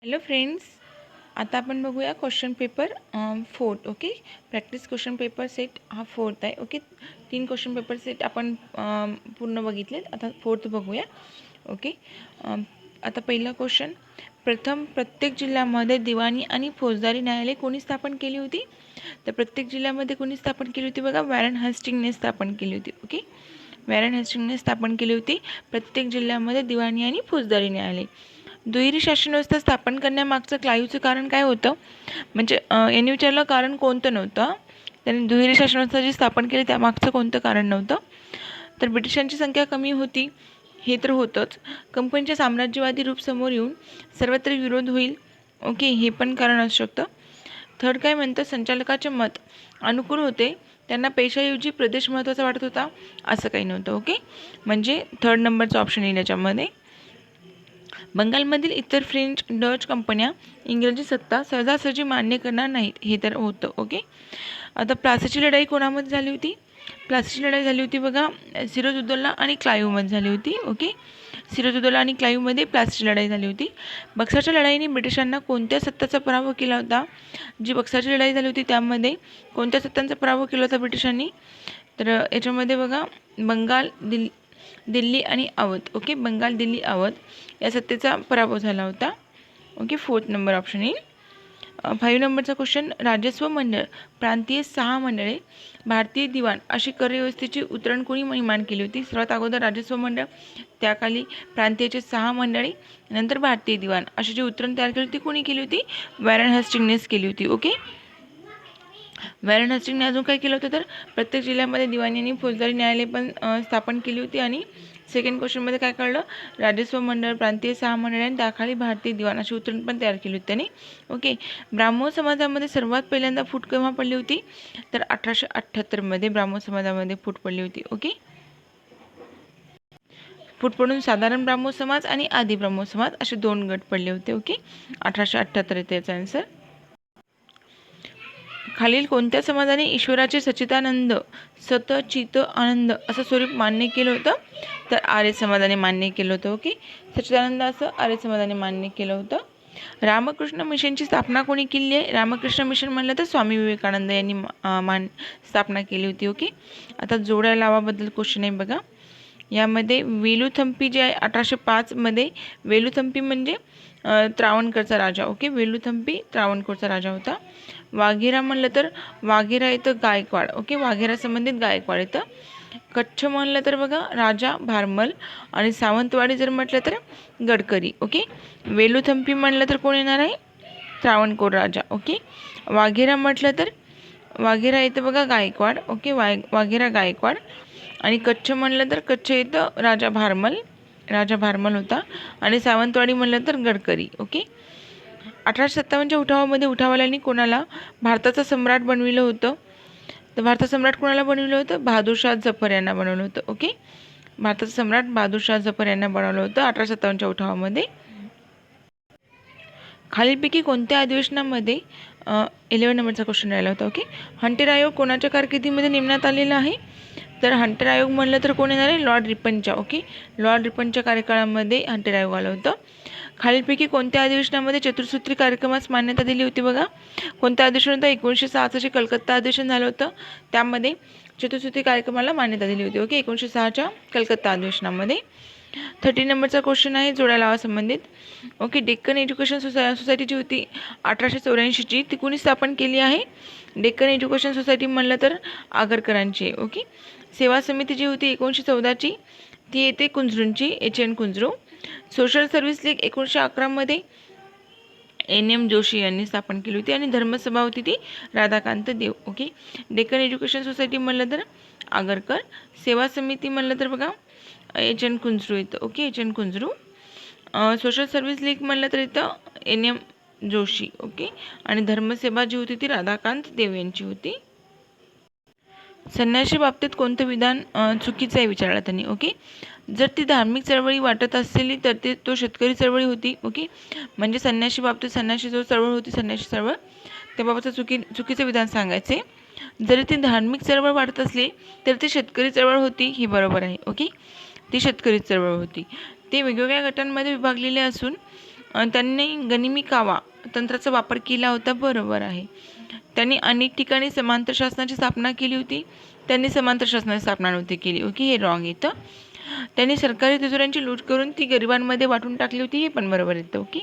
Hello friends, आता आपण बघूया question paper fourth. Okay, practice question paper set हा फोर्थ आहे. ओके, 3 क्वेश्चन पेपर सेट आपण पूर्ण बघितले. आता फोर्थ बघूया. ओके, आता पहिला क्वेश्चन, प्रथम प्रत्येक जिल्ह्यामध्ये दिवाणी आणि फौजदारी न्यायालय कोणी स्थापन केली होती? तर प्रत्येक जिल्ह्यामध्ये कोणी स्थापन केली होती? बघा, वॉरेन हेस्टिंग्जने स्थापन केली होती. ओके, वॉरेन हेस्टिंग्जने स्थापन केली होती प्रत्येक जिल्ह्यामध्ये दिवाणी आणि फौजदारी न्यायालय. दुहेरी शासन व्यवस्था स्थापन करण्यामागचं क्लाईव्हचं कारण काय होतं? म्हणजे यांनी विचारलं कारण कोणतं नव्हतं. त्यांनी दुहेरी शासन व्यवस्था जी स्थापन केली त्यामागचं कोणतं कारण नव्हतं? तर ब्रिटिशांची संख्या कमी होती, हे तर होतंच. कंपनीचे साम्राज्यवादी रूप समोर येऊन सर्वत्र विरोध होईल, ओके, हे पण कारण असू शकतं. थर्ड काय म्हणतं, संचालकाचे मत अनुकूल होते, त्यांना पेशाऐवजी प्रदेश महत्त्वाचा वाटत होता, असं काही नव्हतं. ओके, म्हणजे थर्ड नंबरचा ऑप्शन येईल याच्यामध्ये. बंगालमधील इतर फ्रेंच डच कंपन्या इंग्रजी सत्ता सहजासहजी मान्य करणार नाहीत, हे तर होतं. ओके, आता प्लासीची लढाई कोणामध्ये झाली होती? प्लासीची लढाई झाली होती बघा, सिराजुद्दौला आणि क्लाईव्हमध्ये झाली होती. ओके, सिराजुद्दौला आणि क्लाईव्हमध्ये प्लासीची लढाई झाली होती. बक्सरच्या लढाईने ब्रिटिशांना कोणत्या सत्ताचा पराभव केला होता? जी बक्सरची लढाई झाली होती त्यामध्ये कोणत्या सत्तांचा पराभव केला होता ब्रिटिशांनी? तर याच्यामध्ये बघा, बंगाल, दिल्ली आणि अवध. ओके, बंगाल, दिल्ली, अवध या सत्तेचा पराभव झाला होता. ओके, फोर्थ नंबर ऑप्शन येईल. 5 नंबरचा क्वेश्चन, राजस्व मंडळ, प्रांतीय 6 मंडळे, भारतीय दिवाण अशी कर व्यवस्थेची उतरण कोणी निर्माण केली होती? सर्वात अगोदर राजस्व मंडळ, त्याखाली प्रांतीयचे 6 मंडळे, नंतर भारतीय दिवाण अशी जी उतरण तयार केली होती कोणी केली होती? वॉरेन हेस्टिंग्जनेच केली होती. ओके, वॉरेन हेस्टिंग्जने अजून काय केलं होतं तर प्रत्येक जिल्ह्यामध्ये दिवाणी आणि फौजदारी न्यायालय पण स्थापन केली होती. आणि सेकंड क्वेश्चनमध्ये काय कळलं, राजस्व मंडळ, प्रांतीय 6 मंडळे आणि त्याखाली भारतीय दिवाण अशी उतरण पण तयार केली होती त्यांनी. ओके, ब्राह्मण समाजामध्ये सर्वात पहिल्यांदा फूट केव्हा पडली होती? तर 1878मध्ये ब्राह्मण समाजामध्ये फूट पडली होती. ओके, फूट पडून साधारण ब्राह्मण समाज आणि आदी ब्राह्मण समाज असे 2 गट पडले होते. ओके, 1878 येते याचा आन्सर. खालील कोणत्या समाजाने ईश्वराचे सच्चिदानंद सत चित आनंद असं स्वरूप मान्य केलं होतं? तर आर्य समाजाने मान्य केलं होतं. ओके, सच्चिदानंद असं आर्य समाजाने मान्य केलं होतं. रामकृष्ण मिशनची स्थापना कोणी केली आहे? रामकृष्ण मिशन म्हणलं तर स्वामी विवेकानंद यांनी स्थापना केली होती. ओके, आता जोड्या लावाबद्दल क्वेश्चन आहे बघा. यामध्ये वेलुथंपी जे आहे 1805मध्ये, वेलुथंपी म्हणजे त्रावणकोरचा राजा. ओके, वेलुथंपी त्रावणकोरचा राजा होता. वाघेरा म्हणलं तर वाघेरा येतं गायकवाड. ओके, वाघेरा संबंधित गायकवाड येतं. कच्छ म्हणलं तर बघा राजा भारमल. आणि सावंतवाडी जर म्हटलं तर गडकरी. ओके, वेलुथंपी म्हणलं तर कोण येणार आहे? त्रावणकोर राजा. ओके, वाघेरा म्हटलं तर वाघेरा येतं बघा गायकवाड. ओके, वाघेरा गायकवाड. आणि कच्छ म्हणलं तर कच्छ येतं राजा भारमल होता. आणि सावंतवाडी म्हणलं तर गडकरी. ओके, 1857च्या उठावामध्ये उठावाल्यांनी कोणाला भारताचा सम्राट बनविलं होतं? तर भारताचा सम्राट कोणाला बनविलं होतं? बहादूरशाह जफर यांना बनवलं होतं. ओके, भारताचा सम्राट बहादूरशाह जफर यांना बनवलं होतं 1857च्या उठावामध्ये. खालीलपैकी कोणत्या अधिवेशनामध्ये 11 नंबरचा क्वेश्चन राहिला होता. ओके, हंटर आयोग कोणाच्या कारकिर्दीमध्ये नेमण्यात आलेला आहे? तर हंटर आयोग म्हणलं तर कोण येणार आहे? लॉर्ड रिपनच्या. ओके, लॉर्ड रिपनच्या कार्यकाळामध्ये हंटर आयोग आलं होतं. खालीलपैकी कोणत्या अधिवेशनामध्ये चतुसूत्री कार्यक्रमास मान्यता दिली होती? बघा, कोणत्या अधिवेशन होतं? 1906चं जे कलकत्ता अधिवेशन झालं होतं त्यामध्ये चतुसूत्री कार्यक्रमाला मान्यता दिली होती. ओके, 1906च्या कलकत्ता अधिवेशनामध्ये. 30 नंबरचा क्वेश्चन आहे जोड्या लावा संबंधित. ओके, डेक्कन एज्युकेशन सोसायटी जी होती 1884ची, ती कुणी स्थापन केली आहे? डेक्कन एज्युकेशन सोसायटी म्हणलं तर आगरकरांची. ओके, सेवा समिती जी होती 1914ची, ती येते कुंजरूंची, HN Kunzru. Social service league 1911मध्ये NM जोशी यांनी स्थापन केली होती. आणि धर्मसभा होती ती Radhakant Deb. Okay, Deccan education society म्हणलं तर आगरकर. सेवा समिती म्हणलं तर बघा HN कुंजरू येतं. Okay, HN Kunzru. Social service league म्हणलं तर इथं NM जोशी. ओके, आणि धर्मसेवा जी होती ती राधाकांत देव यांची होती. संन्याशी बाबतीत कोणतं विधान चुकीचं आहे विचारलं त्यांनी. ओके, जर ती धार्मिक चळवळी वाटत असलेली तर तो शेतकरी चळवळी होती. ओके, म्हणजे संन्याशी बाबतीत संन्याशी जो चळवळ होती संन्याशी चळवळ त्याबाबतचं चुकीचं विधान सांगायचे. जरी ती धार्मिक चळवळ वाटत असली तर ती शेतकरी चळवळ होती, हे बरोबर आहे. ओके, ती शेतकरी चळवळ होती. ते वेगवेगळ्या गटांमध्ये विभागलेले असून त्यांनी गनिमी कावा तंत्राचा वापर केला होता, बरोबर आहे. त्यांनी अनेक ठिकाणी समांतर शासनाची स्थापना केली होती, त्यांनी समांतर शासनाची स्थापना नव्हती केली. ओके, हे रॉंग येतं. त्यांनी सरकारी तिजोऱ्यांची लूट करून ती गरिबांमध्ये वाटून टाकली होती, हे पण बरोबर येतं. ओके.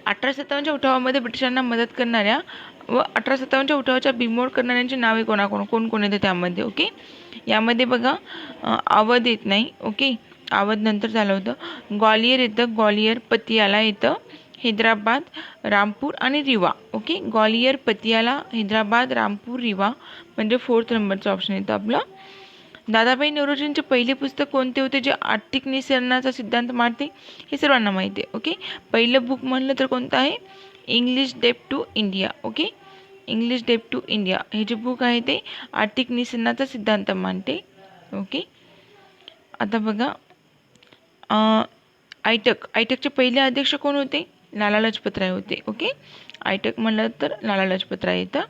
1857च्या उठावामध्ये ब्रिटिशांना मदत करणाऱ्या व 1857च्या उठावाच्या बिमोड करणाऱ्यांची नावे कोण येते त्यामध्ये. ओके, यामध्ये बघा अवध येत नाही. ओके, अवध नंतर झालं होतं. ग्वालियर येतं, ग्वालियर. पतियाला येतं, हैदराबाद, रामपूर आणि रिवा. ओके, ग्वालियर, पतियाला, हैदराबाद, रामपूर, रिवा म्हणजे 4th नंबरचं ऑप्शन येतं आपलं. दादाभाई नौरोजींचे पहिले पुस्तक कोणते होते जे आर्थिक निसरणाचा सिद्धांत मांडते, हे सर्वांना माहिती आहे. ओके, पहिलं बुक म्हणलं तर कोणतं आहे? इंग्लिश डेप्ट टू इंडिया. ओके, इंग्लिश डेप्ट टू इंडिया हे जे बुक आहे ते आर्थिक निसरणाचा सिद्धांत मांडते. ओके, आता बघा आयटकचे पहिले अध्यक्ष कोण होते? लाला लजपतराय होते. ओके, आयटक म्हणलं तर लाला लजपतराय येतं.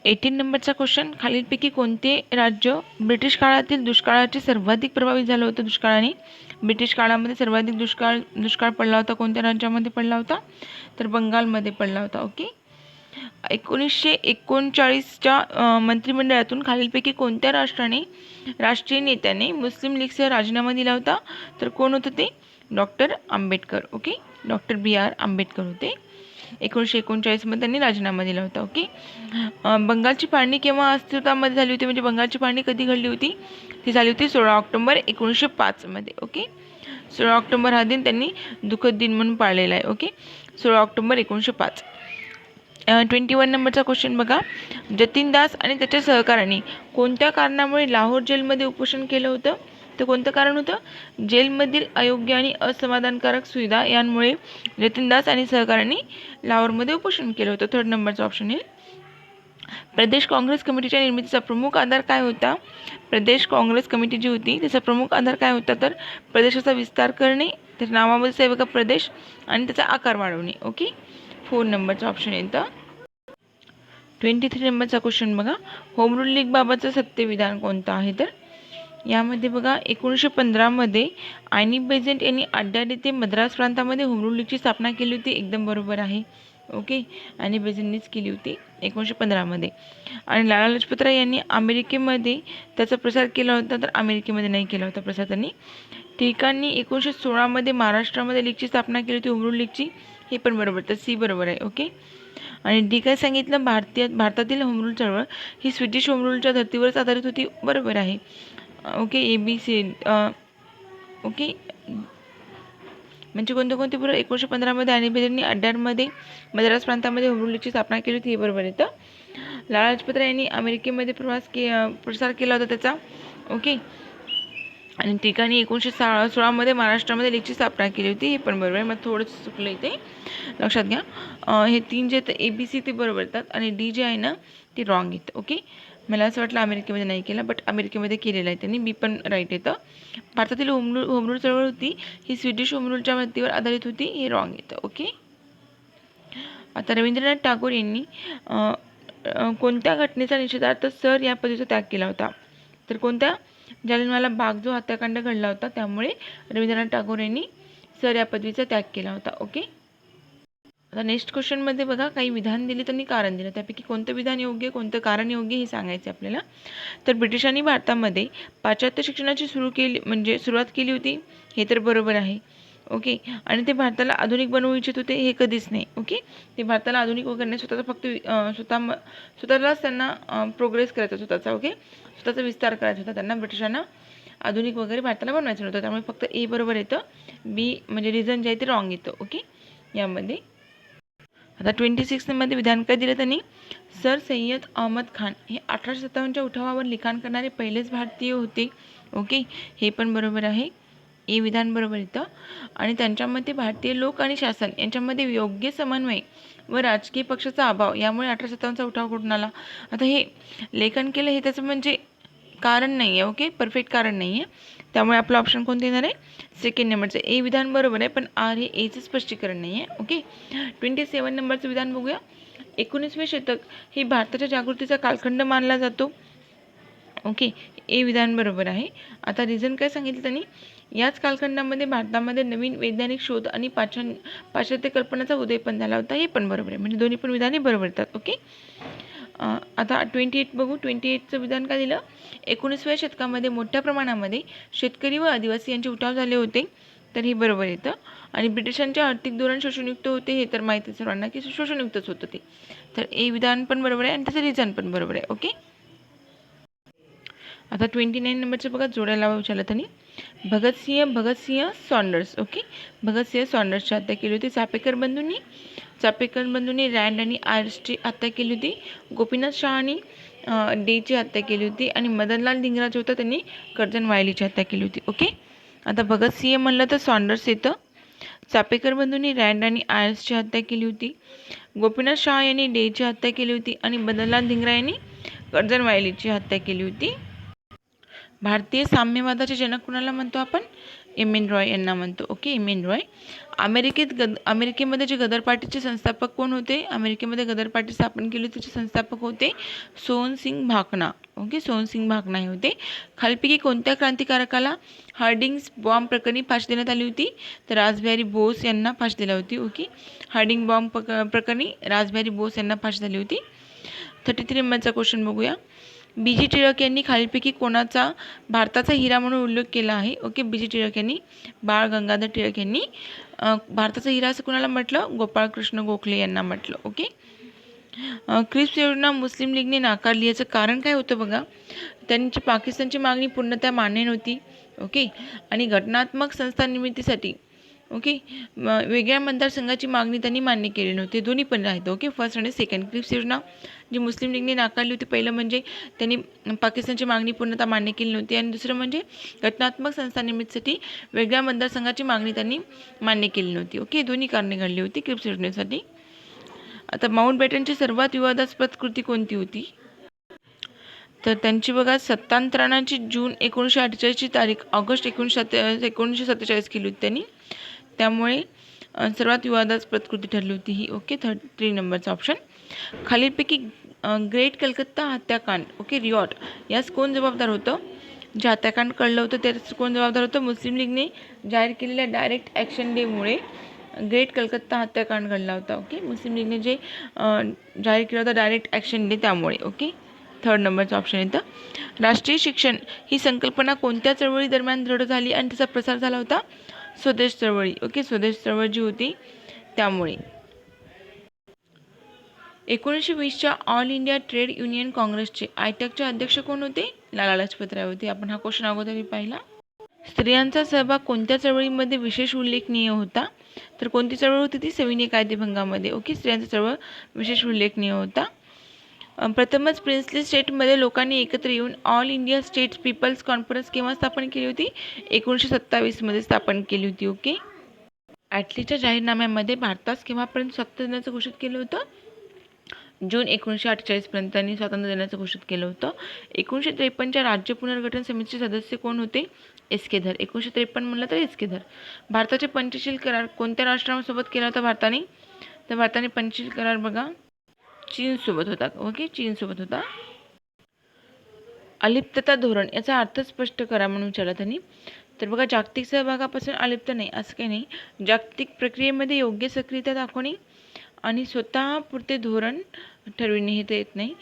18 नंबरचा क्वेश्चन, खालीलपैकी कोणते राज्य ब्रिटिश काळातील दुष्काळाचे सर्वाधिक प्रभावित झालं होतं? दुष्काळाने ब्रिटिश काळामध्ये सर्वाधिक दुष्काळ पडला होता, कोणत्या राज्यामध्ये पडला होता? तर बंगालमध्ये पडला होता. ओके, 1939च्या मंत्रिमंडळातून खालीलपैकी कोणत्या राष्ट्रीय नेत्याने मुस्लिम लीगसह राजीनामा दिला होता? तर कोण होतं ते? Doctor Ambedkar. Okay, doctor B.R. Ambedkar होते. 1939मध्ये त्यांनी राजीनामा दिला होता. ओके, बंगालची फाळणी केव्हा अस्तित्वामध्ये झाली होती? म्हणजे बंगालची फाळणी कधी घडली होती? ती झाली होती 16 ऑक्टोबर 1905 मध्ये. ओके, 16 ऑक्टोबर हा दिन त्यांनी दुःखद दिन म्हणून पाळलेला आहे. Okay, 16 October 1905. 21 नंबरचा क्वेश्चन बघा, जतीन दास आणि त्याच्या सहकाऱ्यांनी कोणत्या कारणामुळे लाहोर जेलमध्ये उपोषण केलं होतं? तर कोणतं कारण होतं? जेलमधील अयोग्य आणि असमाधानकारक सुविधा यांमुळे जतीन दास आणि सहकाऱ्यांनी लाहोरमध्ये उपोषण केलं होतं. 3rd नंबरचा ऑप्शन येईल. प्रदेश काँग्रेस कमिटीच्या निर्मितीचा प्रमुख आधार काय होता? प्रदेश काँग्रेस कमिटी जी होती त्याचा प्रमुख आधार काय होता? तर प्रदेशाचा विस्तार करणे, त्याच्या नावामध्ये बघा प्रदेश आणि त्याचा आकार वाढवणे. ओके, 4 नंबरचा ऑप्शन येतं. 23 नंबरचा क्वेश्चन बघा, होम रूल लीग बाबतचं सत्यविधान कोणतं आहे? तर यामध्ये बघा 1915 मध्ये ॲनी बेझंट यांनी अड्यार येथे मद्रास प्रांतामध्ये होम रूल लीगची स्थापना केली होती. एकदम बरोबर आहे. ओके, ॲनी बेझंटनीच केली होती 1915 मध्ये. आणि लाला लजपतराय यांनी अमेरिकेमध्ये त्याचा प्रसार केला होता, तर अमेरिकेमध्ये नाही केला होता प्रसार त्यांनी. टिळकांनी 1916 मध्ये महाराष्ट्रामध्ये लीगची स्थापना केली होती, होम रूल लीगची. हे पण बरोबर, तर सी बरोबर आहे. ओके, आणि डी काय सांगितलं? भारतातील होम रूल चळवळ ही स्वीडिश होम रूलच्या धर्तीवरच आधारित होती. बरोबर आहे. Okay, ABC. ओके, म्हणजे कोणते बरोबर? 1915 मध्ये ॲनी बेझंटनी अड्यारमध्ये मद्रास प्रांतामध्ये होम रूल लीगची स्थापना केली होती. हे बरोबर येतं. लाला लजपतराय यांनी अमेरिकेमध्ये प्रसार केला होता त्याचा. ओके, आणि टिळकांनी 1916 मध्ये महाराष्ट्रामध्ये लीगची स्थापना केली होती. हे पण बरोबर आहे. मग थोडंसं चुकलं इथे, लक्षात घ्या. हे 3 जे आहेत ABC ते बरोबर येतात आणि डी जे आहे ना ते रॉंग येतं. ओके, मला असं वाटलं अमेरिकेमध्ये नाही केलं, बट अमेरिकेमध्ये केलेलं आहे त्यांनी. बी पण राईट येतं. भारतातील होम रूल चळवळ होती ही स्वीडिश होम रूलच्या धर्तीवर आधारित होती. हे रॉंग येतं. ओके, आता रवींद्रनाथ टागोर यांनी कोणत्या घटनेचा निषेधार्थ सर या पदवीचा त्याग केला होता? तर कोणत्या? जालियनवाला बाग जो हत्याकांड घडला होता त्यामुळे रवींद्रनाथ टागोर यांनी सर या पदवीचा त्याग केला होता. ओके, आता नेक्स्ट क्वेश्चनमध्ये बघा, काही विधान दिले त्यांनी कारण दिलं, त्यापैकी कोणतं विधान योग्य, कोणतं कारण योग्य हे सांगायचं आपल्याला. तर ब्रिटिशांनी भारतामध्ये पाश्चात्य शिक्षणाची सुरुवात केली होती. हे तर बरोबर आहे. ओके, आणि ते भारताला आधुनिक बनवू इच्छित होते. हे कधीच नाही. ओके, ते भारताला आधुनिक वगैरे नाही, स्वतःचा फक्त स्वतःलाच त्यांना प्रोग्रेस करायचा स्वतःचा. ओके, स्वतःचा विस्तार करायचा होता त्यांना. ब्रिटिशांना आधुनिक वगैरे भारताला बनवायचं नव्हतं, त्यामुळे फक्त ए बरोबर येतं. बी म्हणजे रिझन जे आहे ते रॉंग येतं. ओके, यामध्ये आता 26 मध्ये विधान काय दिलं त्यांनी? सर सय्यद अहमद खान हे 1857च्या उठावावर लिखाण करणारे पहिलेच भारतीय होते. ओके, हे पण बरोबर आहे. हे विधान बरोबर येतं. आणि त्यांच्यामध्ये भारतीय लोक आणि शासन यांच्यामध्ये योग्य समन्वय व राजकीय पक्षाचा अभाव यामुळे 1857चा उठाव घडून आला. आता हे लेखन केलं हे त्याचं म्हणजे कारण नाही आहे. ओके, परफेक्ट कारण नाही आहे, त्यामुळे आपलं ऑप्शन कोणतं येणार आहे? 2nd नंबरचं ए विधान बरोबर आहे, पण आर हे एचं स्पष्टीकरण नाही आहे. ओके, 27 नंबरचं विधान बघूया. 19वे शतक हे भारताच्या जागृतीचा कालखंड मानला जातो. ओके, ए विधान बरोबर आहे. आता रिझन काय सांगितलं त्यांनी? याच कालखंडामध्ये भारतामध्ये नवीन वैज्ञानिक शोध आणि पाश्चात्य कल्पनाचा उदय पण झाला होता. हे पण बरोबर आहे, म्हणजे दोन्ही पण विधाने बरोबर येतात. ओके. आता 28 बघू. 28चं विधान काय दिलं? 19व्या शतकामध्ये मोठ्या प्रमाणामध्ये शेतकरी व आदिवासी यांचे उठाव झाले होते, तर हे बरोबर येतं. आणि ब्रिटिशांचे आर्थिक धोरण शोषणयुक्त होते, हे तर माहिती आहे सर्वांना की शोषणयुक्तच होतं ते. तर हे विधान पण बरोबर आहे आणि त्याचं रिझन पण बरोबर आहे. ओके. आता 29 नंबरचं बघा, जोड्या लावा विचारलं त्यांनी. भगतसिंह सॉन्डर्स. ओके. भगतसिंह सॉन्डर्सची हत्या केली होती चापेकर बंधूंनी रँड आणि आयर्सची हत्या केली होती. गोपीनाथ शहानी डेची हत्या केली होती आणि मदनलाल धिंगरा जो होता त्यांनी कर्जन वायलीची हत्या केली होती. ओके. आता भगतसिंह म्हणलं तर सॉन्डर्स येतं. चापेकर बंधूंनी रँड आणि आयर्सची हत्या केली होती. गोपीनाथ शहा यांनी डेची हत्या केली होती आणि मदनलाल धिंगरा यांनी कर्जन वायलीची हत्या केली होती. भारतीय साम्यवादाचे जनक कुणाला म्हणतो आपण? एम एन रॉय यांना म्हणतो. ओके. M N Roy. अमेरिकेमध्ये जे गदर पार्टीचे संस्थापक कोण होते? अमेरिकेमध्ये गदर पार्टी स्थापन केली त्याचे संस्थापक होते सोनसिंग भाकना. ओके. सोनसिंग भाकना हे होते. खालीलपैकी कोणत्या क्रांतिकारकाला हार्डिंग्स बॉम्ब प्रकरणी फाशी देण्यात आली होती? तर रासबिहारी बोस यांना फाशी दिली होती. ओके. हार्डिंग बॉम्ब प्रकरणी रासबिहारी बोस यांना फाशी झाली होती. 33 नंबरचा क्वेश्चन बघूया. बी.जी. टिळक यांनी खालीलपैकी कोणाचा भारताचा हिरा म्हणून उल्लेख केला आहे? ओके. बी.जी. टिळक यांनी, बाळ गंगाधर टिळक यांनी भारताचा हिरा असं कोणाला म्हटलं? गोपाळकृष्ण गोखले यांना म्हटलं. ओके. क्रिप्स योजना मुस्लिम लीगने नाकारली, याचं कारण काय होतं बघा? त्यांची पाकिस्तानची मागणी पूर्णतः मान्य नव्हती. ओके. आणि घटनात्मक संस्था निर्मितीसाठी ओके वेगळ्या मतदारसंघाची मागणी त्यांनी मान्य केली नव्हती. दोन्ही पण आहेत. ओके. फर्स्ट आणि सेकंड. क्रिप्स योजना जी मुस्लिम लीगने नाकारली होती, पहिलं म्हणजे त्यांनी पाकिस्तानची मागणी पूर्णतः मान्य केली नव्हती आणि दुसरं म्हणजे घटनात्मक संस्था निर्मितीसाठी वेगळ्या मतदारसंघाची मागणी त्यांनी मान्य केली नव्हती. ओके. दोन्ही कारणे घडली होती क्रिप्स योजनेसाठी. आता माउंटबॅटनची सर्वात विवादास्पद कृती कोणती होती? तर त्यांची बघा सत्तांतरणाची जून 1948ची तारीख ऑगस्ट 1947 केली होती त्यांनी. त्यामुळे सर्वात विवादास्पद कृती ठरली होती ही. ओके. 33 नंबरचा ऑप्शन. खालीलपैकी ग्रेट कलकत्ता हत्याकांड ओके रिऑट यास कोण जबाबदार होतं? जे हत्याकांड कळलं होतं त्यास कोण जबाबदार होतं? मुस्लिम लीगने जाहीर केलेल्या डायरेक्ट ॲक्शन डेमुळे ग्रेट कलकत्ता हत्याकांड घडला होता. ओके. मुस्लिम लीगने जे जाहीर केलं होतं डायरेक्ट ॲक्शन डे त्यामुळे. ओके. 3rd नंबरचा ऑप्शन येतं. राष्ट्रीय शिक्षण ही संकल्पना कोणत्या चळवळी दरम्यान दृढ झाली आणि त्याचा प्रसार झाला होता? स्वदेश चळवळी. ओके. स्वदेश चळवळ जी होती त्यामुळे. 1920च्या ऑल इंडिया ट्रेड युनियन काँग्रेसचे आयटॅकचे अध्यक्ष कोण होते? लाला लजपतराय होते. आपण हा क्वेश्चन अगोदरही पाहिला. स्त्रियांचा सहभाग कोणत्या चळवळीमध्ये विशेष उल्लेखनीय होता? तर कोणती चळवळ होती ती? सविनय कायदेभंगामध्ये. ओके. स्त्रियांचा चळवळ विशेष उल्लेखनीय होता. प्रथमच प्रिन्सली स्टेटमध्ये लोकांनी एकत्र येऊन All India States People's Conference केव्हा स्थापन केली होती? 1927 मध्ये स्थापन केली होती. ओके. ॲटलीच्या जाहीरनाम्यामध्ये भारतास केव्हापर्यंत स्वातंत्र्य देण्याचं घोषित केलं होतं? जून 1948 पर्यंत त्यांनी स्वातंत्र्य देण्याचं घोषित केलं होतं. 1953च्या राज्य पुनर्गठन समितीचे सदस्य कोण होते? एस के धर. 1953 म्हणलं तर एस के धर. भारताचे पंचशील करार कोणत्या राष्ट्रांसोबत केला होता भारताने? तर भारताने पंचशील करार बघा चीनसोबत होता. ओके. चीनसोबत होता. अलिप्तता धोरण याचा अर्थ स्पष्ट करा म्हणून विचारला त्यांनी. तर बघा जागतिक सहभागापासून अलिप्त नाही असं काही नाही. जागतिक प्रक्रियेमध्ये योग्य सक्रियता दाखवणे आणि स्वतःपुरते धोरण ठरविणे हे तर येत नाही.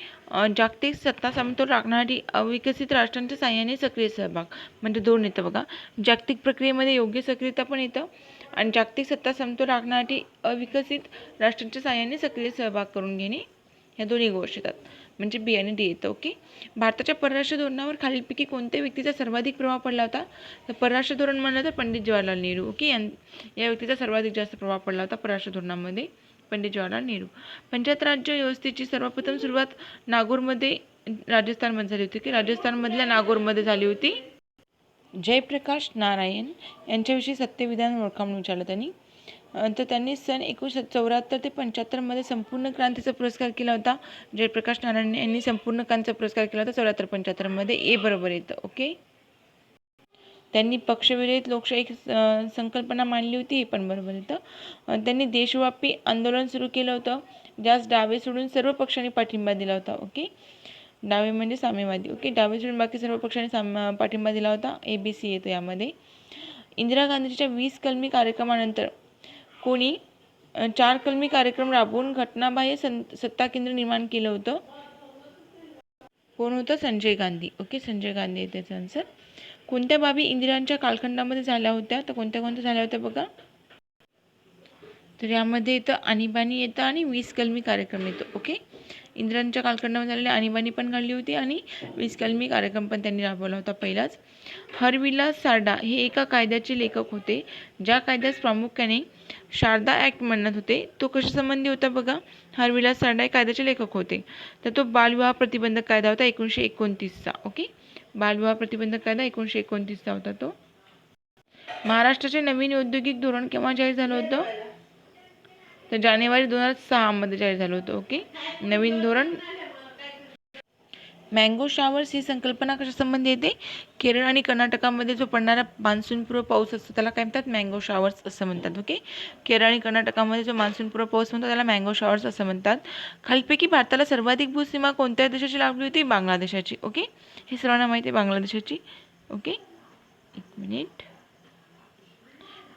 जागतिक सत्ता समतोल राखण्यासाठी अविकसित राष्ट्रांच्या साहाय्याने सक्रिय सहभाग म्हणजे दोन येतं बघा. जागतिक प्रक्रियेमध्ये योग्य सक्रियता पण येतं आणि जागतिक सत्ता समतोल राखण्यासाठी अविकसित राष्ट्रांच्या साहाय्याने सक्रिय सहभाग करून घेणे ह्या दोन्ही गोष्टी येतात. म्हणजे बी आणि डी येतं. ओके. भारताच्या परराष्ट्र धोरणावर खालीलपैकी कोणत्या व्यक्तीचा सर्वाधिक प्रभाव पडला होता? तर परराष्ट्र धोरण म्हणलं तर पंडित जवाहरलाल नेहरू. ओके. या व्यक्तीचा सर्वाधिक जास्त प्रभाव पडला होता परराष्ट्र धोरणामध्ये, पंडित जवाहरलाल नेहरू. पंचायत राज्य व्यवस्थेची सर्वप्रथम सुरुवात नागौरमध्ये राजस्थानमध्ये झाली होती की राजस्थानमधल्या नागौरमध्ये झाली होती. जयप्रकाश नारायण यांच्याविषयी सत्यविधान ओळखा म्हणून विचारलं त्यांनी. तर त्यांनी सन 1974 ते 75 मध्ये संपूर्ण क्रांतीचा पुरस्कार केला होता. जयप्रकाश नारायण यांनी संपूर्ण क्रांतीचा पुरस्कार केला होता 74-75 मध्ये. ए बरोबर येतं. ओके. त्यांनी पक्षविरहित लोकशाही संकल्पना मांडली होती. हे पण बरोबर येतं. त्यांनी देशव्यापी आंदोलन सुरू केलं होतं ज्यास डावे सोडून सर्व पक्षांनी पाठिंबा दिला होता. ओके. डावे म्हणजे साम्यवादी. ओके. डावे सोडून बाकी सर्व पक्षांनी पाठिंबा दिला होता. ABC येतो यामध्ये. इंदिरा गांधीच्या 20 कलमी कार्यक्रमानंतर कोणी 4 कलमी कार्यक्रम राबवून घटनाबाह्य सत्ता केंद्र निर्माण केलं होतं? कोण होतं? संजय गांधी. ओके, संजय गांधी आहे त्याचा आन्सर. कोणत्या बाबी इंदिरांच्या कालखंडामध्ये झाल्या होत्या? तर कोणत्या झाल्या होत्या बघा? तर यामध्ये येतं आणीबाणी येतं आणि 20 कलमी कार्यक्रम येतो. ओके, इंदिरांच्या कालखंडामध्ये झालेली आणीबाणी पण घडली होती आणि 20 कलमी कार्यक्रम पण त्यांनी राबवला होता पहिलाच. हरविलास सारडा हे एका कायद्याचे लेखक होते, ज्या कायद्यास प्रामुख्याने शारदा ॲक्ट म्हणत होते. तो कशासंबंधी होता बघा? हरविलास सारडा हे कायद्याचे लेखक होते. तर तो बालविवाह प्रतिबंधक कायदा होता 1929चा. ओके, बालविवाह प्रतिबंधक कायदा 1929चा होता तो. महाराष्ट्राचे नवीन औद्योगिक धोरण केव्हा जाहीर झालं होतं? तर जानेवारी 2006 मध्ये जाहीर झालं होतं. ओके, नवीन धोरण. मँगो शावर्स ही संकल्पना कशासंबंधी येते? केरळ आणि कर्नाटकामध्ये जो पडणारा मान्सूनपूर्व पाऊस असतो त्याला काय म्हणतात? मँगो शावर्स असं म्हणतात. ओके, केरळ आणि कर्नाटकामध्ये जो मान्सूनपूर्व पाऊस म्हणतो त्याला मँगो शावर्स असं म्हणतात. खालीलपैकी भारताला सर्वाधिक भूसीमा कोणत्या देशाची लाभली होती? बांगलादेशाची. ओके, हे सर्वांना माहिती आहे बांगलादेशाची. ओके, एक मिनिट.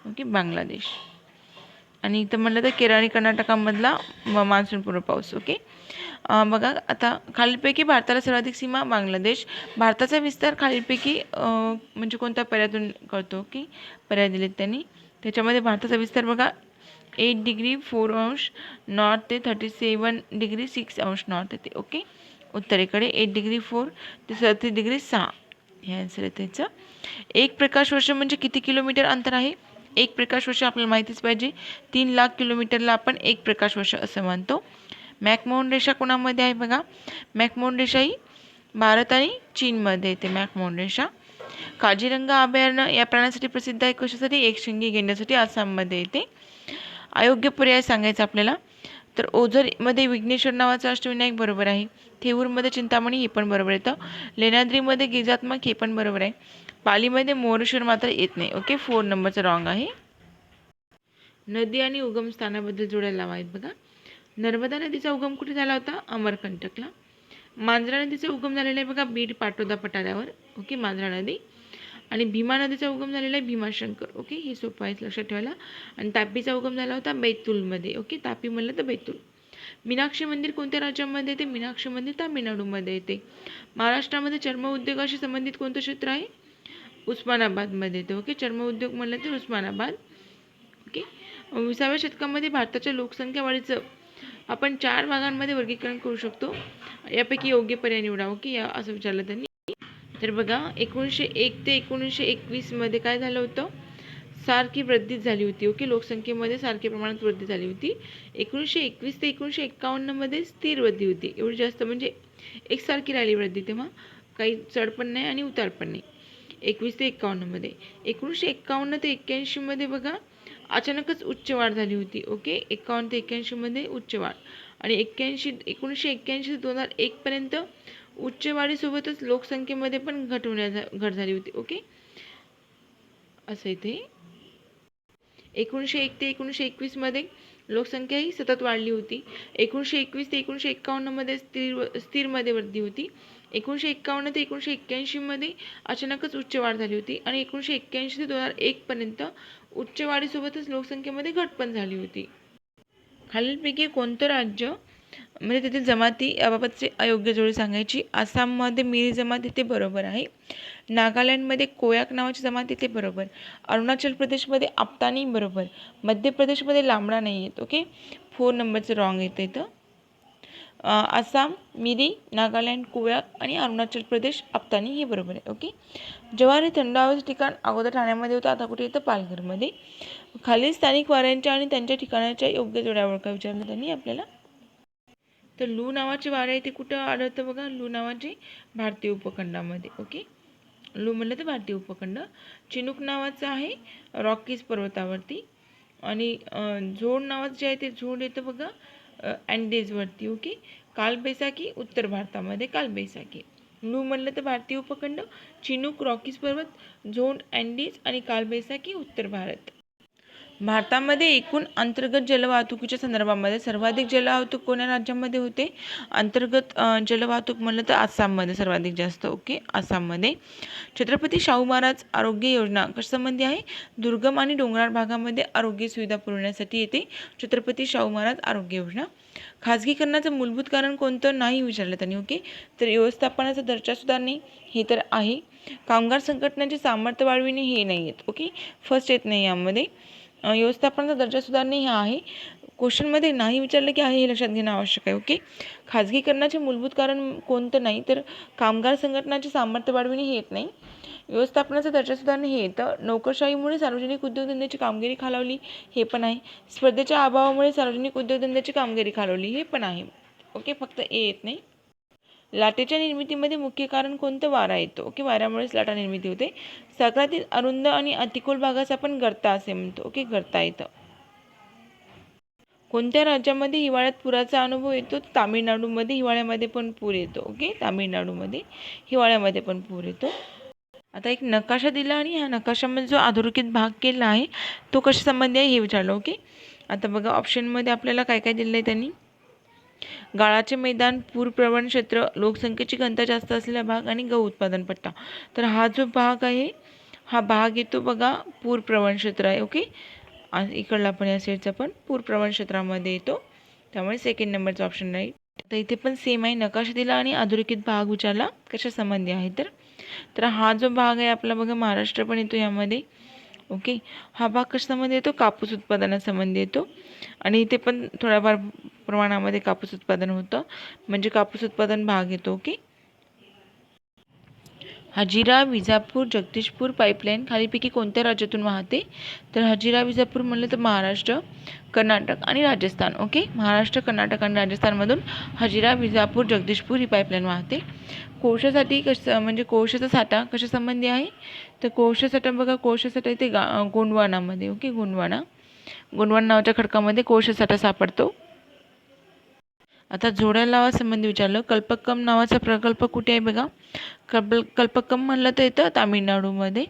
ओके, बांगलादेश. आणि इथं म्हणलं तर केरळ आणि कर्नाटकामधला मान्सूनपूर्व पाऊस. ओके, बघा आता खालीलपैकी भारताला सर्वाधिक सीमा बांगलादेश. भारताचा विस्तार खालीलपैकी म्हणजे कोणत्या पर्यायातून कळतो? की पर्याय दिलेत त्यांनी. त्याच्यामध्ये भारताचा विस्तार बघा 8 डिग्री 4 अंश नॉर्थ ते 37 डिग्री 6 अंश नॉर्थ येते. ओके, उत्तरेकडे 8 डिग्री 4 ते 37 डिग्री 6 हे आन्सर आहे त्याचं. एक प्रकाश वर्ष म्हणजे किती किलोमीटर अंतर आहे? एक प्रकाश वर्ष आपल्याला माहितीच पाहिजे. 3 लाख किलोमीटरला आपण एक प्रकाश वर्ष असं म्हणतो. मॅकमोहन रेषा कोणामध्ये आहे बघा? मॅकमोहन रेषा ही भारत आणि चीनमध्ये येते. मॅकमोहन रेषा. काझीरंगा अभयारण्य या प्राण्यासाठी प्रसिद्ध आहे. कशासाठी? एकशिंगी गेंड्यासाठी. आसाममध्ये येते. अयोग्य पर्याय सांगायचा आपल्याला. तर ओझरमध्ये विघ्नेश्वर नावाचं अष्टविनायक बरोबर आहे. थेऊरमध्ये चिंतामणी हे पण बरोबर येतं. लेण्याद्रीमध्ये गिरिजात्मक हे पण बरोबर आहे. पालीमध्ये मोरेश्वर मात्र येत नाही. ओके, 4 नंबरचं रॉंग आहे. नदी आणि उगम स्थानाबद्दल जोडायला लावा आहेत बघा. नर्मदा नदीचा उगम कुठे झाला होता? अमरकंटकला. मांजरा नदीचा उगम झालेला आहे बघा बीड पाटोदा पठारावर. ओके, मांजरा नदी. आणि भीमा नदीचा उगम झालेला आहे भीमाशंकर. ओके, हे सोपं आहे लक्षात ठेवायला. आणि तापीचा उगम झाला होता बैतूलमध्ये. ओके, तापी म्हणलं तर बैतूल. मीनाक्षी मंदिर कोणत्या राज्यामध्ये येते? मीनाक्षी मंदिर तामिळनाडूमध्ये येते. महाराष्ट्रामध्ये चर्म उद्योगाशी संबंधित कोणतं क्षेत्र आहे? उस्मानाबादमध्ये येते. ओके, चर्म उद्योग म्हणलं तर उस्मानाबाद. ओके, 20व्या शतकामध्ये भारताच्या लोकसंख्या वाढीचं आपण 4 भागांमध्ये वर्गीकरण करू शकतो. यापैकी योग्य पर्याय निवडा. ओके, या असं विचारलं त्यांनी. तर बघा 1901 ते 1921 मध्ये काय झालं होतं? सारखी वृद्धी झाली होती. ओके, लोकसंख्येमध्ये सारख्या प्रमाणात वृद्धी झाली होती. 1921 ते 1951 मध्ये स्थिर वृद्धी होती. एवढी जास्त म्हणजे एकसारखी राहिली वृद्धी, तेव्हा काही चढ पण नाही आणि उतार पण नाही. 21 ते 51 मध्ये. 1951 ते 81 मध्ये बघा अचानकच उच्च वाढ झाली होती. ओके, 51 ते 81 मध्ये उच्च वाढ. आणि 1981 ते 2001 पर्यंत उच्च वाढीसोबतच लोकसंख्येमध्ये पण घट झाली होती. ओके, असं इथे 1901 ते 1921 मध्ये लोकसंख्या ही सतत वाढली होती. 1921 ते 1951 मध्ये स्थिरमध्ये वृद्धी होती. 1951 ते 1981 मध्ये अचानकच उच्च वाढ झाली होती. आणि 1981 ते 2001 पर्यंत उच्च वाढीसोबतच लोकसंख्येमध्ये घट पण झाली होती. खालीलपैकी कोणतं राज्य म्हणजे तेथील जमाती याबाबतचे अयोग्य जोडी सांगायची? आसाममध्ये मिरी जमात इथे बरोबर आहे. नागालँडमध्ये कोयाक नावाची जमात इथे बरोबर. अरुणाचल प्रदेशमध्ये आपतानी बरोबर. मध्य प्रदेशमध्ये लांबडा नाही आहेत. ओके, 4 नंबरचं रॉंग येतं इथं. आसाम, मिरी, नागालँड, कोयाक आणि अरुणाचल प्रदेश आपतानी हे बरोबर आहे. ओके, जव्हार हे थंड हवेचं ठिकाण अगोदर ठाण्यामध्ये होतं, आता कुठे येतं? पालघरमध्ये. खालील स्थानिक वाऱ्यांच्या आणि त्यांच्या ठिकाणाच्या योग्य जोड्या ओळखा विचारलं त्यांनी आपल्याला. तर लू नावाचे वारे आहे ते कुठं आढळतं बघा? लू नावाचे भारतीय उपखंडामध्ये. ओके, लू म्हणलं तर भारतीय उपखंड. चिनूक नावाचं आहे रॉकीज पर्वतावरती. आणि झोड नावाचं जे आहे ते झोड येतं बघा अँडेजवरती. ओके, कालबैसाखी उत्तर भारतामध्ये कालबैसाखी. लू म्हणलं तर भारतीय उपखंड, चिनूक रॉकीज पर्वत, झोड अँडीज आणि कालबैसाखी उत्तर भारत. भारतामध्ये एकूण अंतर्गत जलवाहतुकीच्या संदर्भामध्ये सर्वाधिक जलवाहतूक कोण्या राज्यामध्ये होते? अंतर्गत जलवाहतूक म्हणलं तर आसाममध्ये सर्वाधिक जास्त. ओके, आसाममध्ये. छत्रपती शाहू महाराज आरोग्य योजना कशासंबंधी आहे? दुर्गम आणि डोंगराळ भागामध्ये आरोग्य सुविधा पुरवण्यासाठी येते छत्रपती शाहू महाराज आरोग्य योजना. खाजगीकरणाचं मूलभूत कारण कोणतं नाही विचारलं त्यांनी. ओके, तर व्यवस्थापनाचा दर्जा सुधारणे हे तर आहे. कामगार संघटनांचे सामर्थ्य वाढविणे हे नाही आहेत. ओके, फर्स्ट येत नाही यामध्ये. व्यवस्थापनाचा दर्जा सुधारणे हे आहे. क्वेश्चनमध्ये नाही विचारलं की आहे हे लक्षात घेणं आवश्यक आहे. ओके, खाजगीकरणाचे मूलभूत कारण कोणतं नाही, तर कामगार संघटनाचे सामर्थ्य वाढविणे हे येत नाही. व्यवस्थापनाचा दर्जा सुधारणे हे येतं. नोकरशाहीमुळे सार्वजनिक उद्योगधंद्याची कामगिरी खालावली हे पण आहे. स्पर्धेच्या अभावामुळे सार्वजनिक उद्योगधंद्याची कामगिरी खालावली हे पण आहे. ओके, फक्त ए येत नाही. लाटेच्या निर्मितीमध्ये मुख्य कारण कोणतं? वारा येतो. ओके, वाऱ्यामुळेच लाटा निर्मिती होते. सागरातील अरुंद आणि अतिखोल भागास आपण गर्ता असे म्हणतो. ओके, गर्ता येतं. कोणत्या राज्यामध्ये हिवाळ्यात पुराचा अनुभव येतो? तामिळनाडूमध्ये हिवाळ्यामध्ये पण पूर येतो. ओके, तामिळनाडूमध्ये हिवाळ्यामध्ये पण पूर येतो. आता एक नकाशा दिला आणि ह्या नकाशामध्ये जो अधोरेखित भाग केला आहे तो कशासंबंधी आहे हे विचारलं. ओके, आता बघा ऑप्शनमध्ये आपल्याला काय काय दिलं आहे त्यांनी. गाळाचे मैदान, पूरप्रवण क्षेत्र, लोकसंख्येची घनता जास्त असलेला भाग आणि गहू उत्पादन पट्टा. तर हा जो भाग आहे हा भाग येतो बघा पूरप्रवण क्षेत्र आहे. ओके, इकडला पण या साईडचा पण पूरप्रवण क्षेत्रामध्ये येतो, त्यामुळे सेकंड नंबरचा ऑप्शन राहील. आता इथे पण सेम आहे, नकाशा दिला आणि अधोरेखित भाग विचारला कशा संबंधी आहे. तर हा जो भाग आहे आपला बघा महाराष्ट्र पण येतो यामध्ये. ओके, हा भाग कशामध्ये येतो? कापूस उत्पादनासंबंधी येतो आणि इथे पण थोड्याफार प्रमाणामध्ये कापूस उत्पादन होतं, म्हणजे कापूस उत्पादन भाग येतो. ओके, हजिरा विजापूर जगदीशपूर पाईपलाईन खालीपैकी कोणत्या राज्यातून वाहते? तर हजिरा विजापूर म्हणलं तर महाराष्ट्र, कर्नाटक आणि राजस्थान. ओके, महाराष्ट्र, कर्नाटक आणि राजस्थानमधून हजिरा विजापूर जगदीशपूर ही पाईपलाईन वाहते. कोळशासाठी म्हणजे कोळशाचा साठा कशासंबंधी आहे? तर कोळशासाठा बघा, कोळशासाठा इथे गोंडवानामध्ये. ओके, गोंडवाना नावाच्या खडकामध्ये कोळशासाठा सापडतो. आता जोड्या लावासंबंधी विचारलं. कल्पक्कम नावाचा प्रकल्प कुठे आहे बघा. कल्पक्कम म्हणलं तर येतं तामिळनाडूमध्ये.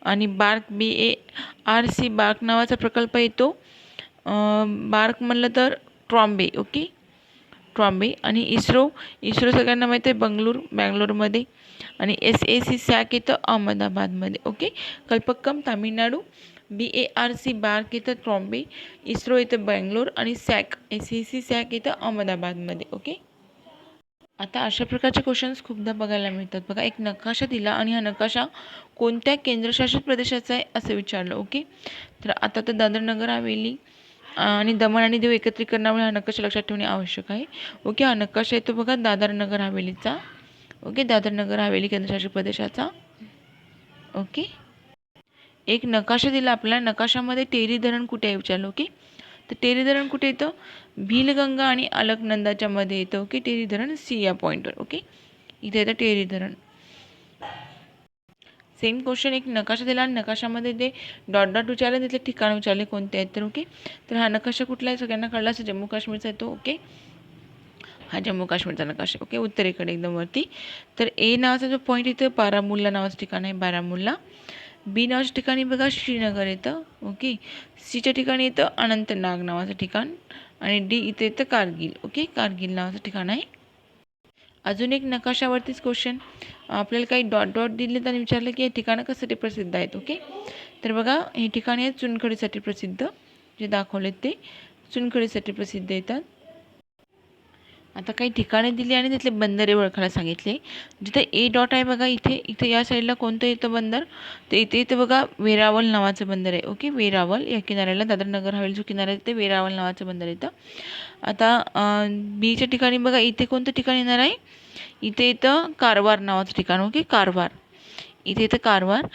आणि BARC बार्क नावाचा प्रकल्प येतो. बार्क म्हणलं तर ट्रॉम्बे. ओके, ट्रॉम्बे. आणि इस्रो सगळ्यांना माहीत आहे बँगलोरमध्ये. आणि SAC सॅक येतं अहमदाबादमध्ये. Okay, Kalpakkam Tamil Nadu, BARC bark येतं ट्रॉम्बे, इस्रो येतं बँगलोर आणि SAC सॅक येतं अहमदाबादमध्ये. ओके, आता अशा प्रकारचे क्वेश्चन्स खूपदा बघायला मिळतात बघा. एक नकाशा दिला आणि हा नकाशा कोणत्या केंद्रशासित प्रदेशाचा आहे असं विचारलं. ओके, तर आता तर दादर नगर हवेली आणि दमण आणि दीव एकत्रीकरणामुळे हा नकाशा लक्षात ठेवणे आवश्यक आहे. ओके, हा नकाशा येतो बघा दादर नगर हवेलीचा. ओके, दादर नगर हवेली केंद्रशासित प्रदेशाचा. ओके, एक नकाशा दिला आपल्याला, नकाशामध्ये टेहरी धरण कुठे आहे विचारलं. ओके, तर टेहरी धरण कुठे येतं? भीलगंगा आणि अलकनंदाच्या मध्ये येतं. ओके, टेहरी धरण सी या पॉईंटवर. ओके, इथे येतं टेहरी धरण. सेम क्वेश्चन, एक नकाशा दिला आणि नकाशामध्ये ते डॉट डॉट विचारले, तिथले ठिकाण विचारले कोणते आहेत. तर ओके, तर हा नकाशा कुठला आहे सगळ्यांना कळला असेल, जम्मू काश्मीरचा येतो. ओके, हा जम्मू काश्मीरचा नकाशा. ओके, उत्तरेकडे एकदम वरती. तर ए नावाचा जो पॉईंट इथं बारामुल्ला नावाचं ठिकाण आहे, बारामुल्ला. बी नावाच्या ठिकाणी बघा श्रीनगर येतं. ओके, सीच्या ठिकाणी येतं अनंतनाग नावाचं ठिकाण. आणि डी इथे येतं कारगिल. ओके, कारगिल नावाचं ठिकाण आहे. अजून एक नकाशावरतीच क्वेश्चन, आपल्याला काही डॉट डॉट दिले आणि विचारलं की हे ठिकाणं कशासाठी प्रसिद्ध आहेत. ओके, तर बघा हे ठिकाणे आहेत चुनखडीसाठी प्रसिद्ध, जे दाखवलेत ते चुनखडीसाठी प्रसिद्ध येतात. आता काही ठिकाणे दिली आणि तिथले बंदरे ओळखायला सांगितले. जिथे ए डॉट आहे बघा, इथे या साईडला कोणतं येतं बंदर, तर इथे बघा वेरावल नावाचं बंदर आहे. ओके, वेरावल या किनाऱ्याला, दादर नगर हवेली जो किनारा आहे ते वेरावल नावाचं बंदर येतं. आता बीच्या ठिकाणी बघा इथे कोणतं ठिकाण येणार आहे, इथे येतं कारवार नावाचं ठिकाण. ओके, कारवार, इथे येतं कारवार.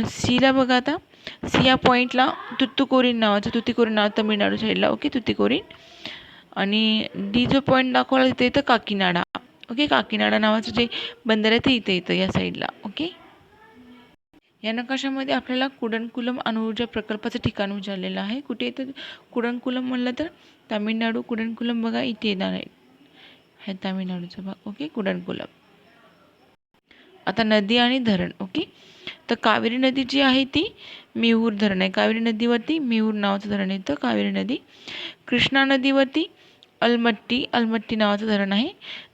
सीला बघा, आता सी या पॉईंटला तुत्तुकोरीन नाव तमिळनाडू साईडला. ओके, तुत्तीकोरीन. आणि डी जो पॉईंट दाखवला तिथे येतं काकीनाडा. ओके, काकीनाडा नावाचं जे बंदर आहे ते इथे येतं या साईडला. ओके, या नकाशामध्ये आपल्याला कुडनकुलम अणुऊर्जा प्रकल्पाचं ठिकाण विचारलेलं आहे. कुठे येतं कुडनकुलम म्हणलं तर तामिळनाडू. कुडनकुलम बघा इथे येणार आहे, हे तामिळनाडूचा भाग. ओके, कुडनकुलम. आता नदी आणि धरण. ओके, तर कावेरी नदी जी आहे ती मेहूर धरण आहे. कावेरी नदीवरती मेहूर नावाचं धरण येतं, कावेरी नदी. कृष्णा नदीवरती अलमट्टी नावाचं धरण आहे.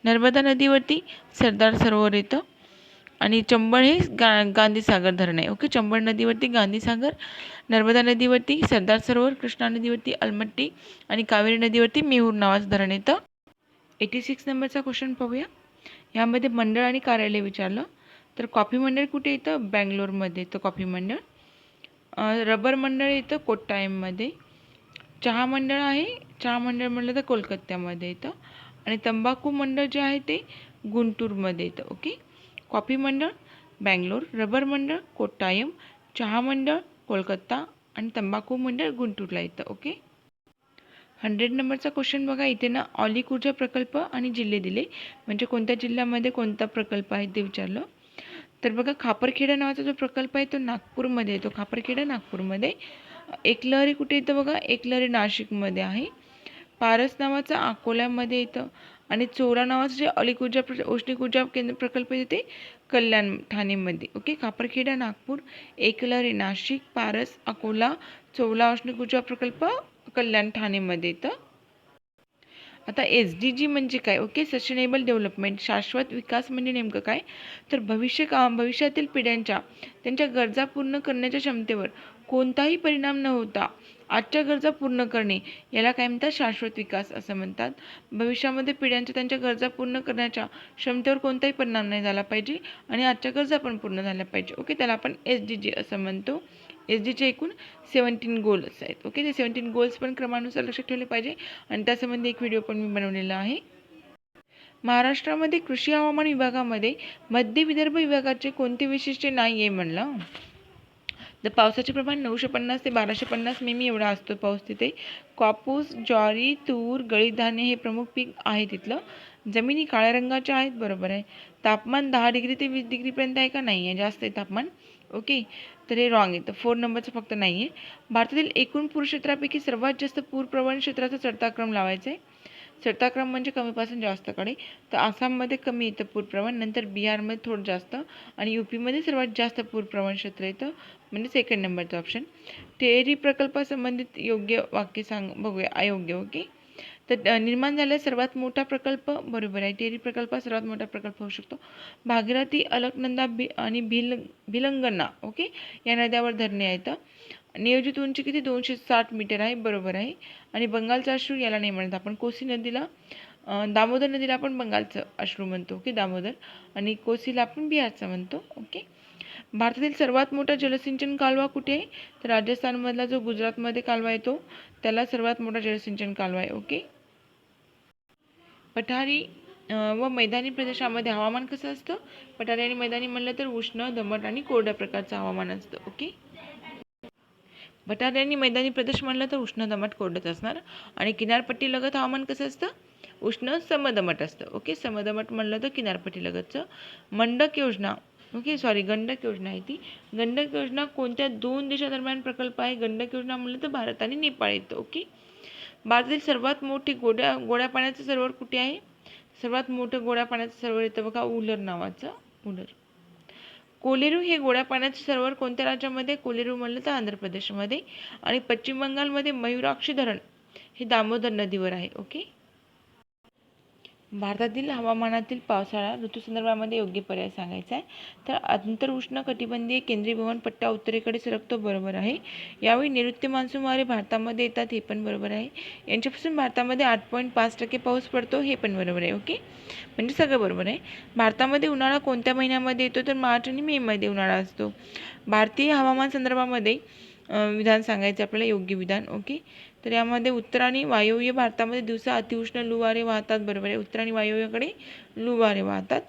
नर्मदा नदीवरती सरदार सरोवर येतं. आणि चंबळ हे गांधीसागर धरण आहे. ओके, चंबळ नदीवरती गांधीसागर, नर्मदा नदीवरती सरदार सरोवर, कृष्णा नदीवरती अलमट्टी आणि कावेरी नदीवरती मेहूर नावाचं धरण येतं. 86 नंबरचा क्वेश्चन पाहूया. यामध्ये मंडळ आणि कार्यालय विचारलं. तर कॉफी मंडळ कुठे येतं? बँगलोरमध्ये येतं कॉफी मंडळ. रबर मंडळ येतं कोट्टायममध्ये. चहा मंडळ आहे, चहा मंडळ म्हटलं तर कोलकात्यामध्ये येतं. आणि तंबाखू मंडळ जे आहे ते गुंटूरमध्ये येतं. ओके, कॉफी मंडळ बँगलोर, रबर मंडळ कोट्टायम, चहा मंडळ कोलकाता आणि तंबाखू मंडळ गुंटूरला येतं. ओके, 100 नंबरचा क्वेश्चन बघा. इथे ना ऑलिक ऊर्जा प्रकल्प आणि जिल्हे दिले, म्हणजे कोणत्या जिल्ह्यामध्ये कोणता प्रकल्प आहे ते विचारलं. तर बघा, खापरखेडा नावाचा जो प्रकल्प आहे तो नागपूरमध्ये येतो. खापरखेडा नागपूरमध्ये. एकलहरी कुठे येतं बघा? एकलहरी नाशिकमध्ये आहे. पारस नावाचा अकोल्यामध्ये येतं. आणि चोरा नावाचं जे औष्णिक ऊर्जा केंद्र प्रकल्प येते ते कल्याण ठाणेमध्ये. ओके, खापरखेडा नागपूर, एकलहरी नाशिक, पारस अकोला, चोला औष्णिक ऊर्जा प्रकल्प कल्याण ठाणेमध्ये येतं. आता SDG म्हणजे काय? ओके, सस्टेनेबल डेव्हलपमेंट, शाश्वत विकास म्हणजे नेमकं काय? तर भविष्यातील पिढ्यांच्या त्यांच्या गरजा पूर्ण करण्याच्या क्षमतेवर कोणताही परिणाम न होता आजच्या गरजा पूर्ण करणे, याला काय म्हणतात? शाश्वत विकास असं म्हणतात. भविष्यामध्ये पिढ्यांच्या त्यांच्या गरजा पूर्ण करण्याच्या क्षमतेवर कोणताही परिणाम नाही झाला पाहिजे आणि आजच्या गरजा पण पूर्ण झाल्या पाहिजे. ओके, त्याला आपण SDG असं म्हणतो. SDGचे एकूण 17 गोल्स आहेत. ओके, ते 17 गोल्स पण क्रमानुसार लक्षात ठेवले पाहिजे आणि त्यासंबंधी एक व्हिडिओ पण मी बनवलेला आहे. महाराष्ट्रामध्ये कृषी हवामान विभागामध्ये मध्य विदर्भ विभागाचे कोणते वैशिष्ट्य नाही आहे म्हणलं? तर पावसाचे प्रमाण 950 ते 1250 मिमी एवढा असतो पाऊस तिथे. कापूस, ज्वारी, तूर, गळीत धान्य हे प्रमुख पीक आहे तिथलं. जमिनी काळ्या रंगाच्या आहेत, बरोबर आहे. तापमान 10 डिग्री ते 20 डिग्रीपर्यंत आहे का? नाही आहे, जास्त आहे तापमान. ओके, तर हे रॉंग येतं. 4 नंबरचं फक्त नाही आहे. भारतातील एकूण पूर क्षेत्रापैकी सर्वात जास्त पूरप्रवण क्षेत्राचा चढता क्रम लावायचा आहे. चढता क्रम म्हणजे कमीपासून जास्तकडे. तर आसाममध्ये कमी येतं पूरप्रवण, नंतर बिहारमध्ये थोडं जास्त आणि UPमध्ये सर्वात जास्त पूरप्रवण क्षेत्र येतं, म्हणजे सेकंड नंबरचं ऑप्शन. टेहरी प्रकल्पासंबंधित योग्य वाक्य बघूया. अयोग्य. ओके, तर निर्माण झालेला सर्वात मोठा प्रकल्प, बरोबर आहे. टेहरी प्रकल्प सर्वात मोठा प्रकल्प होऊ शकतो. भागीरथी, अलकनंदा आणि भिलंगना, ओके, या नद्यावर धरणे आहेत. नियोजित उंची किती? 260 मीटर आहे, बरोबर आहे. आणि बंगालचा अश्रू याला नाही म्हणत आपण. कोसी नदीला, दामोदर नदीला आपण बंगालचं अश्रू म्हणतो. ओके, दामोदर. आणि कोसीला आपण बिहारचं म्हणतो. ओके, भारतातील सर्वात मोठा जलसिंचन कालवा कुठे आहे? तर राजस्थानमधला जो गुजरातमध्ये कालवा येतो त्याला सर्वात मोठा जलसिंचन कालवा आहे. ओके, पठारी व मैदानी प्रदेशामध्ये हवामान कसं असतं? पठारी आणि मैदानी म्हणलं तर उष्ण, दमट आणि कोरड्या प्रकारचं हवामान असतं. ओके, पठारी आणि मैदानी प्रदेश म्हणलं तर उष्ण, दमट, कोरडंच असणार. आणि किनारपट्टी लगत हवामान कसं असतं? उष्ण, समदमट असतं. ओके, समदमट म्हणलं तर किनारपट्टी लगतचं. मंडक योजना, ओके, सॉरी, गंडक योजना आहे ती. गंडक योजना कोणत्या 2 देशादरम्यान प्रकल्प आहे? गंडक योजना म्हणलं तर भारत आणि नेपाळ येतं. ओके, भारतातील सर्वात मोठी गोड्या पाण्याचं सरोवर कुठे आहे? सर्वात मोठं गोड्या पाण्याचं सरोवर येतं बघा, उलर नावाचं. उलर. कोलेरू हे गोड्या पाण्याचे सरोवर कोणत्या राज्यामध्ये? कोलेरू म्हणलं तर आंध्र प्रदेशमध्ये. आणि पश्चिम बंगालमध्ये मयुराक्षी धरण हे दामोदर नदीवर आहे. ओके, भारतातील हवामानातील पावसाळा ऋतूसंदर्भामध्ये योग्य पर्याय सांगायचा आहे. तर आंतर उष्ण कटिबंधीय केंद्रीय भवन पट्टा उत्तरेकडे सरकतो, बरोबर आहे. यावेळी नैऋत्य मान्सून वारे भारतामध्ये येतात, हे पण बरोबर आहे. यांच्यापासून भारतामध्ये 8.5% पाऊस पडतो, हे पण बरोबर आहे. ओके, म्हणजे सगळं बरोबर आहे. भारतामध्ये उन्हाळा कोणत्या महिन्यामध्ये येतो? तर मार्च आणि मेमध्ये उन्हाळा असतो. भारतीय हवामान संदर्भामध्ये विधान सांगायचं आपल्याला, योग्य विधान. ओके, तर यामध्ये उत्तर आणि वायव्य भारतामध्ये दिवसा अतिउष्ण लू वारे वाहतात, बरोबर आहे. उत्तर आणि वायव्यकडे लू वारे वाहतात.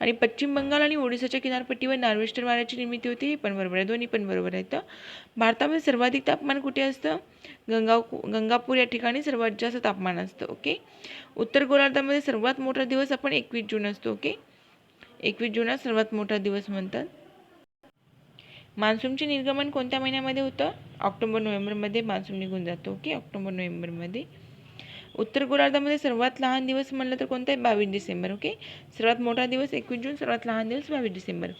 आणि पश्चिम बंगाल आणि ओडिसाच्या किनारपट्टीवर नॉर्वेस्टर वाऱ्याची निर्मिती होते, हे पण बरोबर आहे. दोन्ही पण बरोबर आहेत. भारतामध्ये सर्वाधिक तापमान कुठे असतं? गंगापूर या ठिकाणी सर्वात जास्त तापमान असतं. ओके, उत्तर गोलार्धामध्ये सर्वात मोठा दिवस आपण 21 जून असतो. ओके, 21 जून हा सर्वात मोठा दिवस म्हणतात. मान्सूनचे निर्गमन कोणत्या महिन्यामध्ये होतं? ऑक्टोबर नोव्हेंबरमध्ये मान्सून निघून जातो. ओके, ऑक्टोबर नोव्हेंबरमध्ये. उत्तर गोलार्धामध्ये सर्वात लहान दिवस म्हणलं तर कोणता आहे? 22 डिसेंबर. ओके, सर्वात मोठा दिवस 21 जून, सर्वात लहान दिवस 22 डिसेंबर.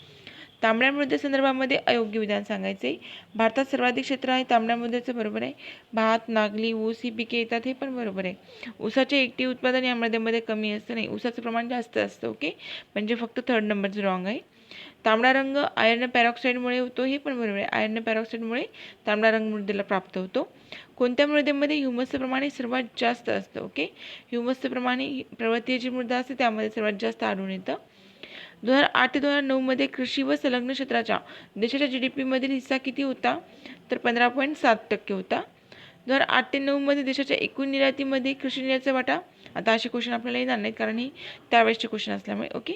तांबड्या मृदा संदर्भामध्ये अयोग्य विधान सांगायचे. भारतात सर्वाधिक क्षेत्र आहे तांबड्या मृदेचं, बरोबर आहे. भात, नागली, ऊस ही पिके येतात, हे पण बरोबर आहे. ऊसाचे एकटे उत्पादन या मृदेमध्ये कमी असतं, नाही, ऊसाचं प्रमाण जास्त असतं. ओके, म्हणजे फक्त थर्ड नंबरचं रॉंग आहे. तांबडा रंग आयर्न पॅरॉक्साईडमुळे होतो, हे पण बरोबर आहे. आयर्न पॅरॉक्साईडमुळे तांबडा रंग मृदेला प्राप्त होतो. कोणत्या मृदेमध्ये ह्युमसचं प्रमाण हे सर्वात जास्त असतं? ओके, ह्युमसचं प्रमाण ही पर्वतीय जी मृदा असते त्यामध्ये सर्वात जास्त आढळून येतं. 2008 ते 2009 मध्ये कृषी व संलग्न क्षेत्राच्या देशाच्या GDP मधील हिस्सा किती होता? तर 15.7% होता. 2008 ते 9 मध्ये देशाच्या एकूण निर्यातीमध्ये कृषी निर्यातीचा वाटा, आता असे क्वेश्चन आपल्याला येणार नाहीत कारण ही त्यावेळेसचे क्वेश्चन असल्यामुळे. ओके,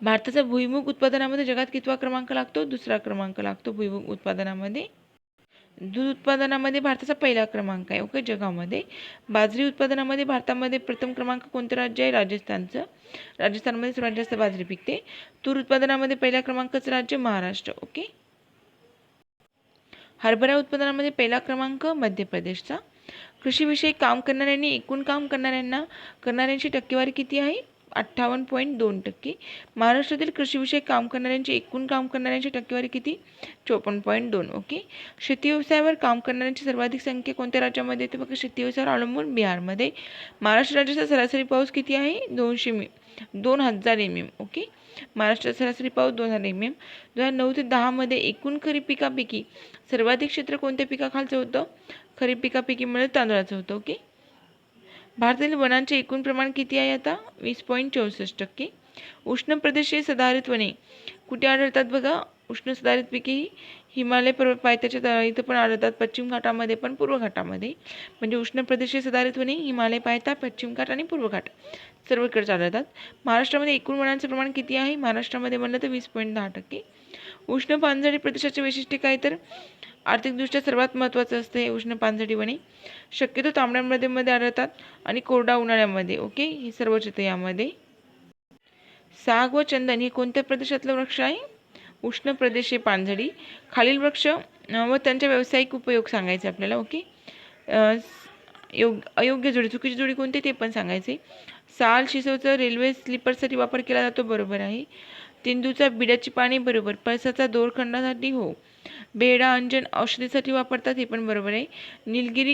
भारताचा भुईमूग उत्पादनामध्ये जगात कितवा क्रमांक लागतो? दुसरा क्रमांक लागतो भुईमूग उत्पादनामध्ये. दूध उत्पादनामध्ये भारताचा पहिला क्रमांक आहे, ओके, जगामध्ये. बाजरी उत्पादनामध्ये भारतामध्ये प्रथम क्रमांक कोणतं राज्य आहे? राजस्थानचं. राजस्थानमध्ये सर्वात जास्त बाजरी पिकते. तूर उत्पादनामध्ये पहिल्या क्रमांकाचं राज्य महाराष्ट्र. ओके, हरभरा उत्पादनामध्ये पहिला क्रमांक मध्य प्रदेशचा. कृषीविषयी काम करणाऱ्यांनी एकूण काम करणाऱ्यांची टक्केवारी किती आहे? 58.2%. महाराष्ट्रातील कृषीविषयक काम करणाऱ्यांची एकूण काम करणाऱ्यांची टक्केवारी किती? 54.2. ओके, शेती व्यवसायावर काम करणाऱ्यांची सर्वाधिक संख्या कोणत्या राज्यामध्ये येते? बघा, शेती व्यवसायावर अवलंबून बिहारमध्ये. महाराष्ट्र राज्याचा सरासरी पाऊस किती आहे? 2000 mm. ओके, महाराष्ट्राचा सरासरी पाऊस 2000 mm. 2009 ते 10 मध्ये एकूण खरीप पिकापैकी सर्वाधिक क्षेत्र कोणत्या पिकाखालचं होतं? खरीप पिकापैकी तांदळाचं होतं. ओके, भारतातील वनांचे एकूण प्रमाण किती आहे आता? 20.64%. उष्ण प्रदेशीय सदाहरित वने कुठे आढळतात? बघा, उष्ण सदाहरित पिके ही हिमालय पर्वत पायथ्याच्या इथं पण आढळतात, पश्चिम घाटामध्ये पण, पूर्व घाटामध्ये. म्हणजे उष्ण प्रदेशीय सदाहरित वने हिमालय पायथा, पश्चिम घाट आणि पूर्व घाट सर्वकडे आढळतात. महाराष्ट्रामध्ये एकूण वनांचे प्रमाण किती आहे? महाराष्ट्रामध्ये म्हणलं तर 20.10%. उष्ण पानझडी प्रदेशाचे वैशिष्ट्य काय? तर आर्थिकदृष्ट्या सर्वात महत्त्वाचं असतं हे उष्ण पानझडी वने. शक्यतो तांबड्या मृदेमध्ये आढळतात आणि कोरडा उन्हाळ्यामध्ये. ओके, हे सर्वच येतं यामध्ये. साग व चंदन हे कोणत्या प्रदेशातलं वृक्ष आहे? उष्ण प्रदेशीय पानझडी. खालील वृक्ष व त्यांच्या व्यावसायिक उपयोग सांगायचे आपल्याला. ओके, अयोग्य जोडी, चुकीची जोडी कोणती ते पण सांगायचे. साल शिसवचा रेल्वे स्लीपरसाठी वापर केला जातो, बरोबर आहे. तेंदूचा बिड्याची पाने, बरोबर. पळसाचा दोरखंडासाठी, हो. बेडा अंजन औषधीसाठी वापरतात, हे पण बरोबर आहे. निलगिरी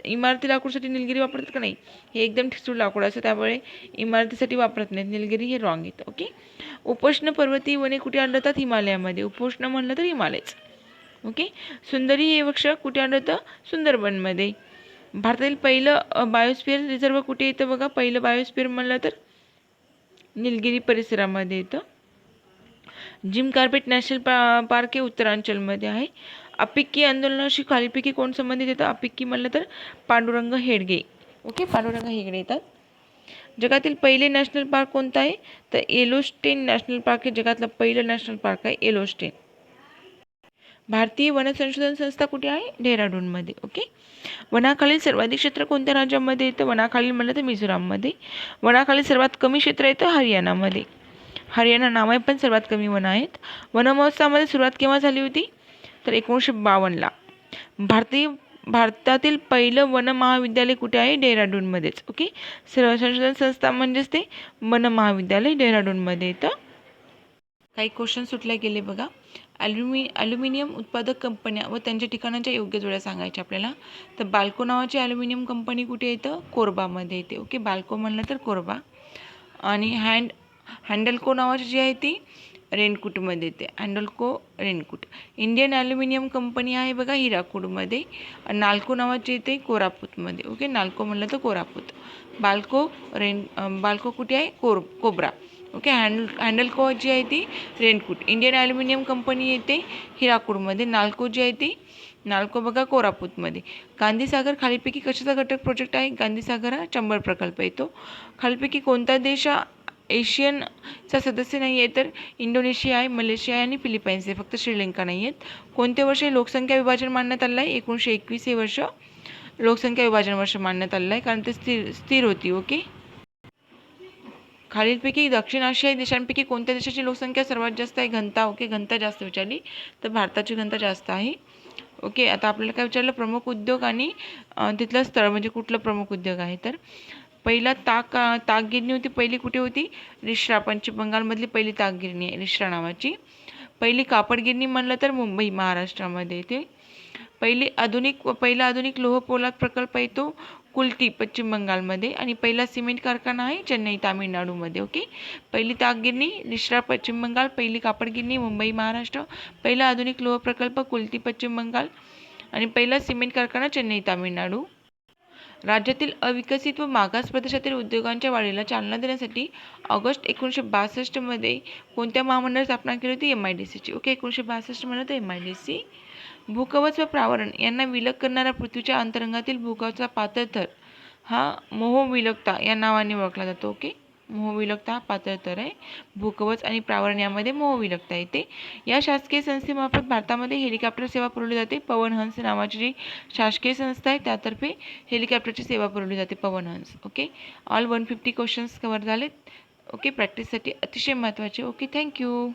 इमारती लाकूडसाठी निलगिरी वापरतात का? नाही, हे एकदम ठिसूळ लाकूड असतं त्यामुळे इमारतीसाठी वापरत नाहीत निलगिरी, हे रॉंग येतं. ओके, उपोष्ण पर्वतीय वने कुठे आढळतात? हिमालयामध्ये. उपोष्ण म्हणलं तर हिमालयच. ओके, सुंदरी हे वृक्ष कुठे आढळतं? सुंदरबनमध्ये. भारतातील पहिलं बायोस्फिअर रिझर्व कुठे येतं? बघा, पहिलं बायोस्फिअर म्हणलं तर निलगिरी परिसरामध्ये येतं. जिम कार्बेट नॅशनल पार्क हे उत्तरांचलमध्ये आहे. अपिक्की आंदोलनाशी खालीलपैकी कोण संबंधित येतं? अपिक्की म्हणलं तर पांडुरंग हेगडे. ओके, पांडुरंग हेगडे येतात. जगातील पहिले नॅशनल पार्क कोणतं आहे? तर येलोस्टेन नॅशनल पार्क हे जगातलं पहिलं नॅशनल पार्क आहे, येलोस्टेन. भारतीय वन संशोधन संस्था कुठे आहे? डेहराडूनमध्ये. ओके, वनाखालील सर्वाधिक क्षेत्र कोणत्या राज्यामध्ये येतं? वनाखालील म्हणलं तर मिझोराममध्ये. वनाखालील सर्वात कमी क्षेत्र येतं हरियाणामध्ये. हरियाणा नावाने पण सर्वात कमी वन आहेत. वन महोत्सवामध्ये सुरुवात केव्हा झाली होती? तर 1952ला. भारतातील पहिलं वन महाविद्यालय कुठे आहे? डेहराडूनमध्येच. ओके, सर्व संशोधन संस्था म्हणजेच ते वन महाविद्यालय डेहराडूनमध्ये येतं. काही क्वेश्चन सुटले गेले बघा. ॲल्युमिनियम उत्पादक कंपन्या व त्यांच्या ठिकाणांच्या योग्य जोड्या सांगायच्या आपल्याला. तर बाल्को नावाची ॲल्युमिनियम कंपनी कुठे येतं? कोरबामध्ये येते. ओके, बाल्को म्हणलं तर कोरबा. आणि हँडलको नावाची जी आहे ती रेनकूटमध्ये येते. हँडलको रेनकूट. इंडियन ॲल्युमिनियम कंपनी आहे बघा हिराकूडमध्ये. नाल्को नावाची येते कोरापूतमध्ये. ओके, नाल्को म्हणलं तर कोरापूत. बाल्को कुठे आहे? कोब्रा. ओके, हँडलको जी आहे ती रेनकूट. इंडियन ॲल्युमिनियम कंपनी येते हिराकूडमध्ये. नाल्को जी आहे ती नाल्को बघा कोरापूतमध्ये. गांधीसागर खालीपैकी कशाचा घटक प्रोजेक्ट आहे? गांधीसागर हा चंबळ प्रकल्प येतो. खालीपैकी कोणता देश एशियनचा सदस्य नाही आहे? तर इंडोनेशिया आहे, मलेशिया आहे आणि फिलिपाईन्स आहे, फक्त श्रीलंका नाही आहेत. कोणते वर्ष लोकसंख्या विभाजन मानण्यात आलं आहे? 1921 हे वर्ष लोकसंख्या विभाजन वर्ष मानण्यात आलं आहे कारण ते स्थिर होती. ओके, खालीलपैकी दक्षिण आशियाई देशांपैकी कोणत्या देशाची लोकसंख्या सर्वात जास्त आहे? घनता. ओके, घनता जास्त विचारली तर भारताची घनता जास्त आहे. ओके, आता आपल्याला काय विचारलं? प्रमुख उद्योग आणि तिथलं स्थळ म्हणजे कुठलं प्रमुख उद्योग आहे? तर पहिला ताकगिरणी होती, पहिली कुठे होती? रिश्रा, पश्चिम बंगालमधली पहिली ताकगिरणी आहे रिश्रा नावाची. पहिली कापडगिरणी म्हणलं तर मुंबई महाराष्ट्रामध्ये येते. पहिला आधुनिक लोह पोलाद प्रकल्प आहे तो कुल्टी पश्चिम बंगालमध्ये. आणि पहिला सिमेंट कारखाना आहे चेन्नई तामिळनाडूमध्ये. ओके, पहिली ताकगिरणी रिश्रा पश्चिम बंगाल, पहिली कापडगिरणी मुंबई महाराष्ट्र, पहिला आधुनिक लोह प्रकल्प कुल्टी पश्चिम बंगाल आणि पहिला सिमेंट कारखाना चेन्नई तामिळनाडू. राज्यातील अविकसित व मागास प्रदेशातील उद्योगांच्या वाढीला चालना देण्यासाठी ऑगस्ट 1962 मध्ये कोणत्या महामंडळाची स्थापना केली होती? MIDCची. ओके, 1962 म्हणलं तर MIDC. भूकवच व प्रावरण यांना विलग करणारा पृथ्वीच्या अंतरंगातील भूकवचा पातळ थर हा मोहविलगता या नावाने ओळखला जातो. ओके, मोहविलगता हा पातळ थर आहे. भूकवच आणि प्रावरण यामध्ये मोहविलगता येते. या शासकीय संस्थेमार्फत भारतामध्ये हेलिकॉप्टर सेवा पुरवली जाते. पवनहंस नावाची जी शासकीय संस्था आहे त्यातर्फे हेलिकॉप्टरची सेवा पुरवली जाते, Pawan Hans. Okay, all 150 questions cover झालेत. ओके, प्रॅक्टिससाठी अतिशय महत्त्वाचे. Okay, thank you.